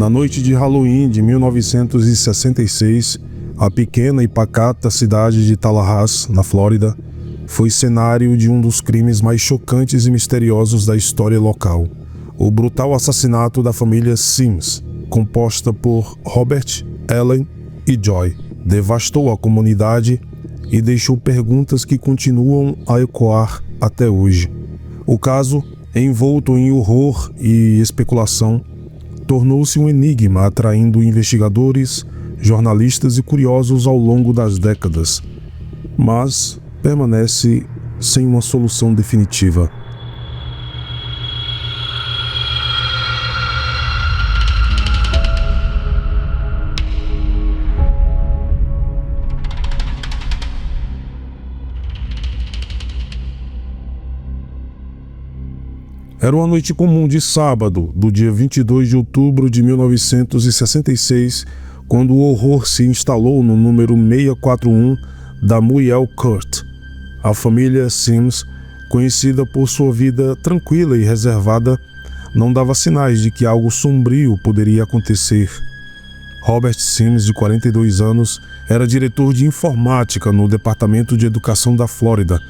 Na noite de Halloween de 1966, a pequena e pacata cidade de Tallahassee, na Flórida, foi cenário de um dos crimes mais chocantes e misteriosos da história local. O brutal assassinato da família Sims, composta por Robert, Ellen e Joy, devastou a comunidade e deixou perguntas que continuam a ecoar até hoje. O caso, envolto em horror e especulação, tornou-se um enigma, atraindo investigadores, jornalistas e curiosos ao longo das décadas, mas permanece sem uma solução definitiva. Era uma noite comum de sábado, do dia 22 de outubro de 1966, quando o horror se instalou no número 641 da Muyell Court. A família Sims, conhecida por sua vida tranquila e reservada, não dava sinais de que algo sombrio poderia acontecer. Robert Sims, de 42 anos, era diretor de informática no Departamento de Educação da Flórida,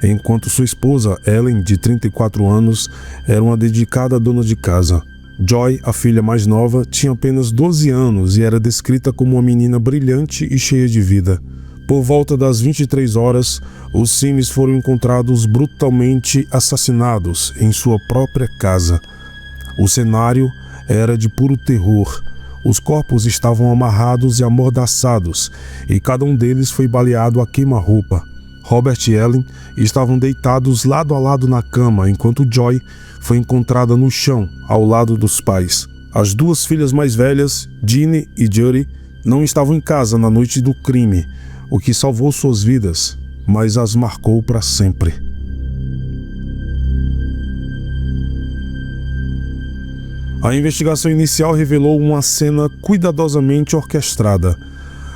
enquanto sua esposa, Ellen, de 34 anos, era uma dedicada dona de casa. Joy, a filha mais nova, tinha apenas 12 anos e era descrita como uma menina brilhante e cheia de vida. Por volta das 23 horas, os Sims foram encontrados brutalmente assassinados em sua própria casa. O cenário era de puro terror. Os corpos estavam amarrados e amordaçados, e cada um deles foi baleado a queima-roupa. Robert e Ellen estavam deitados lado a lado na cama, enquanto Joy foi encontrada no chão, ao lado dos pais. As duas filhas mais velhas, Jeannie e Judy, não estavam em casa na noite do crime, o que salvou suas vidas, mas as marcou para sempre. A investigação inicial revelou uma cena cuidadosamente orquestrada.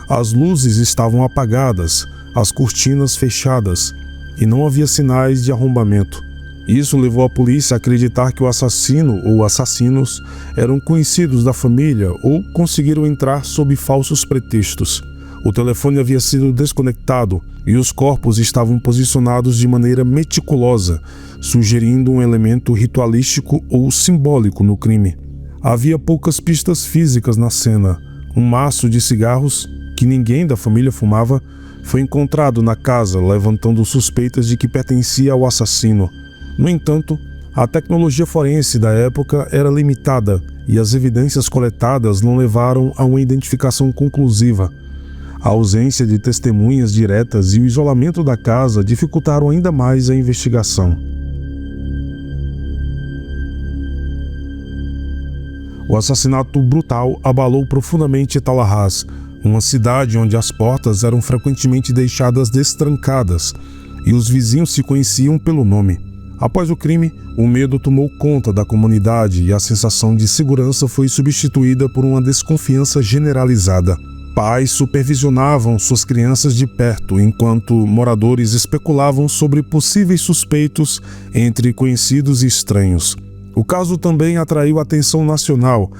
As luzes estavam apagadas, as cortinas fechadas, e não havia sinais de arrombamento. Isso levou a polícia a acreditar que o assassino ou assassinos eram conhecidos da família ou conseguiram entrar sob falsos pretextos. O telefone havia sido desconectado e os corpos estavam posicionados de maneira meticulosa, sugerindo um elemento ritualístico ou simbólico no crime. Havia poucas pistas físicas na cena. Um maço de cigarros, que ninguém da família fumava, foi encontrado na casa, levantando suspeitas de que pertencia ao assassino. No entanto, a tecnologia forense da época era limitada e as evidências coletadas não levaram a uma identificação conclusiva. A ausência de testemunhas diretas e o isolamento da casa dificultaram ainda mais a investigação. O assassinato brutal abalou profundamente Tallahassee, uma cidade onde as portas eram frequentemente deixadas destrancadas e os vizinhos se conheciam pelo nome. Após o crime, o medo tomou conta da comunidade e a sensação de segurança foi substituída por uma desconfiança generalizada. Pais supervisionavam suas crianças de perto, enquanto moradores especulavam sobre possíveis suspeitos entre conhecidos e estranhos. O caso também atraiu atenção nacional,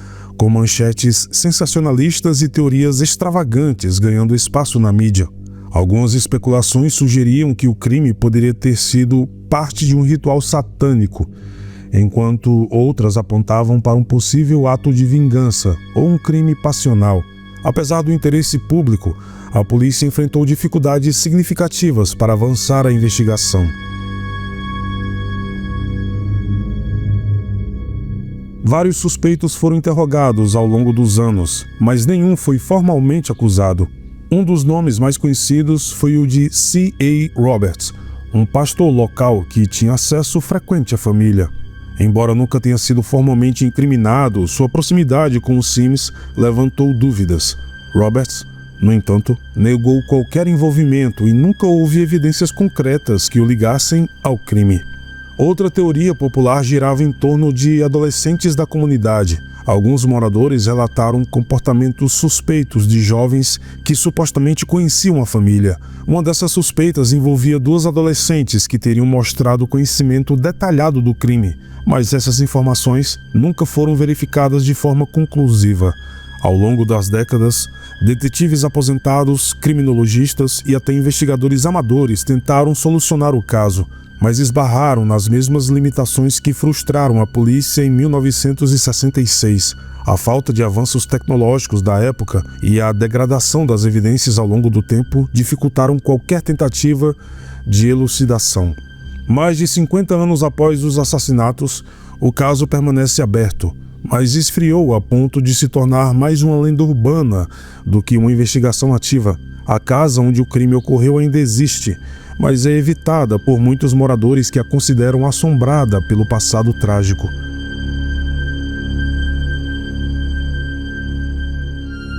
com manchetes sensacionalistas e teorias extravagantes ganhando espaço na mídia. Algumas especulações sugeriam que o crime poderia ter sido parte de um ritual satânico, enquanto outras apontavam para um possível ato de vingança ou um crime passional. Apesar do interesse público, a polícia enfrentou dificuldades significativas para avançar a investigação. Vários suspeitos foram interrogados ao longo dos anos, mas nenhum foi formalmente acusado. Um dos nomes mais conhecidos foi o de C.A. Roberts, um pastor local que tinha acesso frequente à família. Embora nunca tenha sido formalmente incriminado, sua proximidade com os Sims levantou dúvidas. Roberts, no entanto, negou qualquer envolvimento e nunca houve evidências concretas que o ligassem ao crime. Outra teoria popular girava em torno de adolescentes da comunidade, Alguns moradores relataram comportamentos suspeitos de jovens que supostamente conheciam a família. Uma dessas suspeitas envolvia duas adolescentes que teriam mostrado conhecimento detalhado do crime, mas essas informações nunca foram verificadas de forma conclusiva. Ao longo das décadas, detetives aposentados, criminologistas e até investigadores amadores tentaram solucionar o caso, mas esbarraram nas mesmas limitações que frustraram a polícia em 1966. A falta de avanços tecnológicos da época e a degradação das evidências ao longo do tempo dificultaram qualquer tentativa de elucidação. Mais de 50 anos após os assassinatos, o caso permanece aberto, mas esfriou a ponto de se tornar mais uma lenda urbana do que uma investigação ativa. A casa onde o crime ocorreu ainda existe, mas é evitada por muitos moradores que a consideram assombrada pelo passado trágico.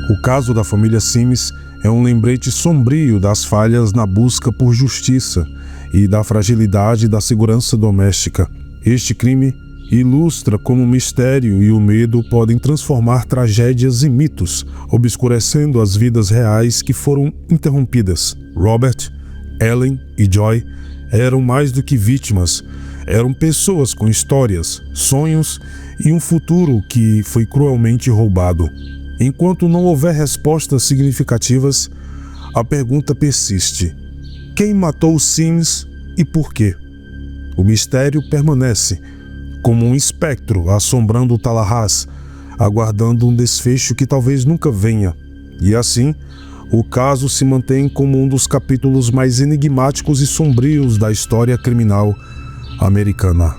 O caso da família Sims é um lembrete sombrio das falhas na busca por justiça e da fragilidade da segurança doméstica. Este crime ilustra como o mistério e o medo podem transformar tragédias em mitos, obscurecendo as vidas reais que foram interrompidas. Robert, Ellen e Joy eram mais do que vítimas, eram pessoas com histórias, sonhos e um futuro que foi cruelmente roubado. Enquanto não houver respostas significativas, a pergunta persiste: quem matou os Sims e por quê? O mistério permanece, como um espectro assombrando Tallahassee, aguardando um desfecho que talvez nunca venha. E assim, o caso se mantém como um dos capítulos mais enigmáticos e sombrios da história criminal americana.